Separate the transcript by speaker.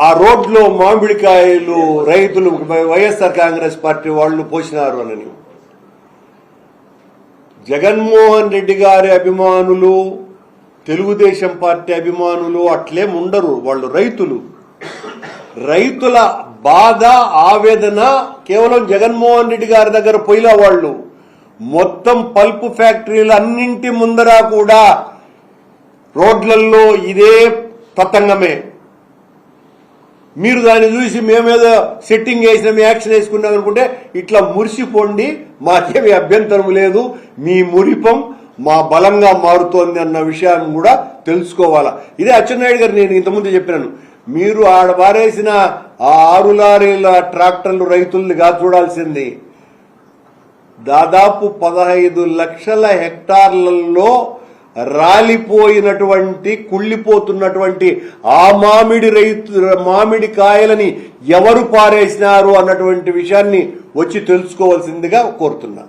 Speaker 1: ఆ రోడ్లో మామిడికాయలు రైతులు వైఎస్ఆర్ కాంగ్రెస్ పార్టీ వాళ్ళు పోసినారు అని. జగన్మోహన్ రెడ్డి గారి అభిమానులు, తెలుగుదేశం పార్టీ అభిమానులు అట్లేం ఉండరు. వాళ్ళు రైతుల బాధ, ఆవేదన కేవలం జగన్మోహన్ రెడ్డి గారి దగ్గర పోయిన వాళ్ళు. మొత్తం పల్ప్ ఫ్యాక్టరీలు అన్నింటి ముందర కూడా రోడ్లలో ఇదే తతంగమే. మీరు దాన్ని చూసి మేమేదో సెట్టింగ్ వేసినాం, యాక్షన్ వేసుకున్నాం అనుకుంటే ఇట్లా మురిసిపోండి, మాకేమీ అభ్యంతరం లేదు. మీ మురిపం మా బలంగా మారుతోంది అన్న విషయాన్ని కూడా తెలుసుకోవాలా. ఇదే అచ్చెన్నాయుడు గారు నేను ఇంతకుముందు చెప్పినాను. మీరు ఆడ పారేసిన ఆ 6 లారీల ట్రాక్టర్లు రైతుల్నిగా చూడాల్సింది. దాదాపు 15 లక్షల హెక్టార్లలో రాలిపోయినటువంటి, కుళ్ళిపోతున్నటువంటి ఆ మామిడి కాయలని ఎవరు పారేసినారు అన్నటువంటి విషయాన్ని వచ్చి తెలుసుకోవాల్సిందిగా కోరుతున్నా.